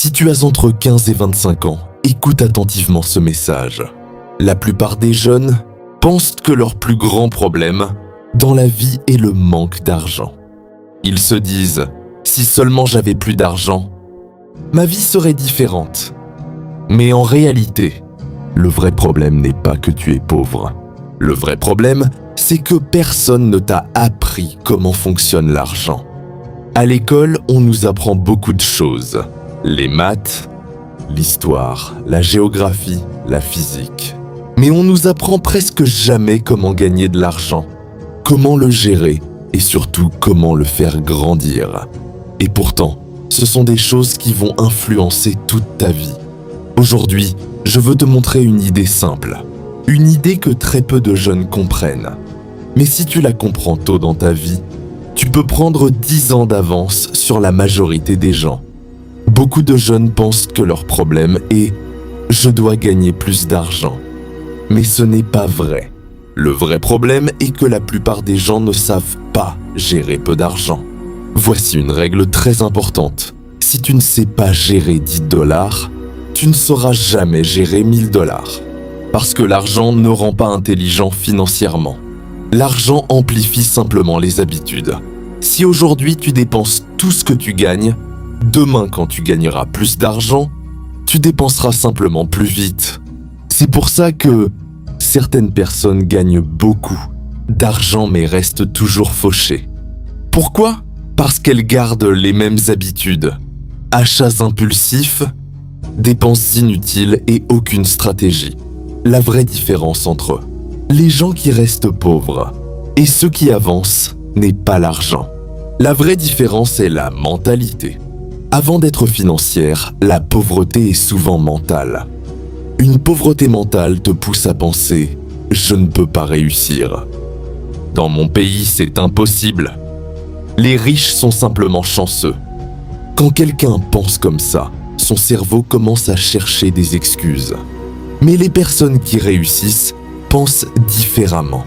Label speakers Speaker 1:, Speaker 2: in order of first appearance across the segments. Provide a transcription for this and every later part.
Speaker 1: Si tu as entre 15 et 25 ans, écoute attentivement ce message. La plupart des jeunes pensent que leur plus grand problème dans la vie est le manque d'argent. Ils se disent « si seulement j'avais plus d'argent, ma vie serait différente ». Mais en réalité, le vrai problème n'est pas que tu es pauvre. Le vrai problème, c'est que personne ne t'a appris comment fonctionne l'argent. À l'école, on nous apprend beaucoup de choses. Les maths, l'histoire, la géographie, la physique. Mais on nous apprend presque jamais comment gagner de l'argent, comment le gérer et surtout comment le faire grandir. Et pourtant, ce sont des choses qui vont influencer toute ta vie. Aujourd'hui, je veux te montrer une idée simple, une idée que très peu de jeunes comprennent. Mais si tu la comprends tôt dans ta vie, tu peux prendre 10 ans d'avance sur la majorité des gens. Beaucoup de jeunes pensent que leur problème est « je dois gagner plus d'argent ». Mais ce n'est pas vrai. Le vrai problème est que la plupart des gens ne savent pas gérer peu d'argent. Voici une règle très importante. Si tu ne sais pas gérer 10 $, tu ne sauras jamais gérer 1000 $. Parce que l'argent ne rend pas intelligent financièrement. L'argent amplifie simplement les habitudes. Si aujourd'hui tu dépenses tout ce que tu gagnes, demain, quand tu gagneras plus d'argent, tu dépenseras simplement plus vite. C'est pour ça que certaines personnes gagnent beaucoup d'argent mais restent toujours fauchées. Pourquoi ? Parce qu'elles gardent les mêmes habitudes. Achats impulsifs, dépenses inutiles et aucune stratégie. La vraie différence entre les gens qui restent pauvres et ceux qui avancent n'est pas l'argent. La vraie différence est la mentalité. Avant d'être financière, la pauvreté est souvent mentale. Une pauvreté mentale te pousse à penser « je ne peux pas réussir ». Dans mon pays, c'est impossible. Les riches sont simplement chanceux. Quand quelqu'un pense comme ça, son cerveau commence à chercher des excuses. Mais les personnes qui réussissent pensent différemment.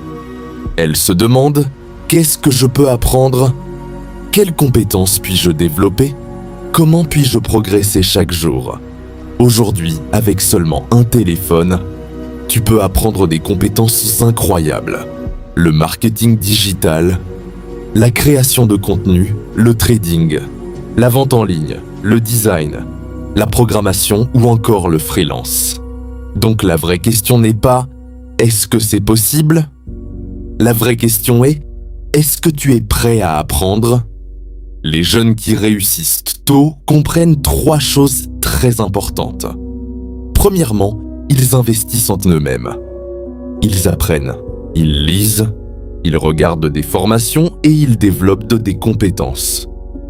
Speaker 1: Elles se demandent « qu'est-ce que je peux apprendre ? Quelles compétences puis-je développer ? Comment puis-je progresser chaque jour ? Aujourd'hui, avec seulement un téléphone, tu peux apprendre des compétences incroyables. Le marketing digital, la création de contenu, le trading, la vente en ligne, le design, la programmation ou encore le freelance. Donc la vraie question n'est pas « est-ce que c'est possible ?» La vraie question est « est-ce que tu es prêt à apprendre ?» Les jeunes qui réussissent tôt comprennent 3 choses très importantes. Premièrement, ils investissent en eux-mêmes. Ils apprennent, ils lisent, ils regardent des formations et ils développent des compétences.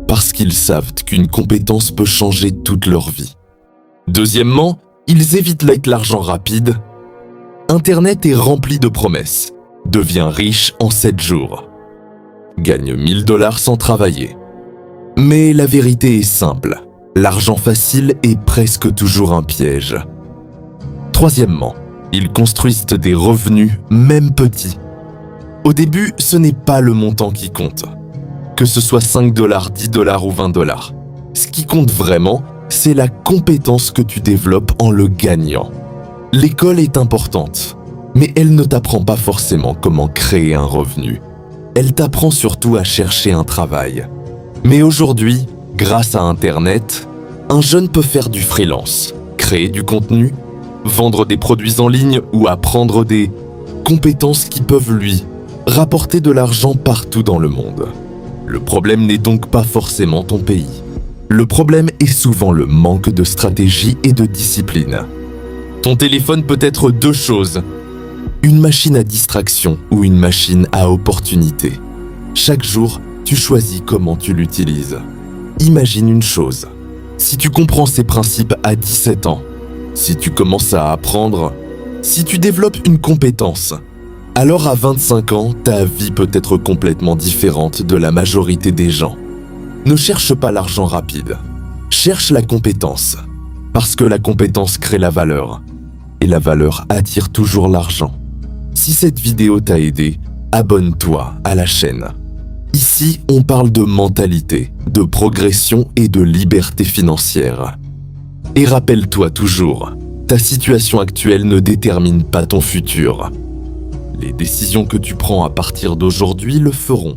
Speaker 1: Parce qu'ils savent qu'une compétence peut changer toute leur vie. Deuxièmement, ils évitent l'argent rapide. Internet est rempli de promesses. Deviens riche en 7 jours. Gagne 1000 $ sans travailler. Mais la vérité est simple. L'argent facile est presque toujours un piège. Troisièmement, ils construisent des revenus, même petits. Au début, ce n'est pas le montant qui compte. Que ce soit 5 $, 10 $ ou 20 $. Ce qui compte vraiment, c'est la compétence que tu développes en le gagnant. L'école est importante, mais elle ne t'apprend pas forcément comment créer un revenu. Elle t'apprend surtout à chercher un travail. Mais aujourd'hui, grâce à Internet, un jeune peut faire du freelance, créer du contenu, vendre des produits en ligne ou apprendre des compétences qui peuvent lui rapporter de l'argent partout dans le monde. Le problème n'est donc pas forcément ton pays. Le problème est souvent le manque de stratégie et de discipline. Ton téléphone peut être 2 choses. Une machine à distraction ou une machine à opportunité. Chaque jour, tu choisis comment tu l'utilises. Imagine une chose. Si tu comprends ces principes à 17 ans, si tu commences à apprendre, si tu développes une compétence, alors à 25 ans, ta vie peut être complètement différente de la majorité des gens. Ne cherche pas l'argent rapide. Cherche la compétence. Parce que la compétence crée la valeur. Et la valeur attire toujours l'argent. Si cette vidéo t'a aidé, abonne-toi à la chaîne. Ici, on parle de mentalité, de progression et de liberté financière. Et rappelle-toi toujours, ta situation actuelle ne détermine pas ton futur. Les décisions que tu prends à partir d'aujourd'hui le feront.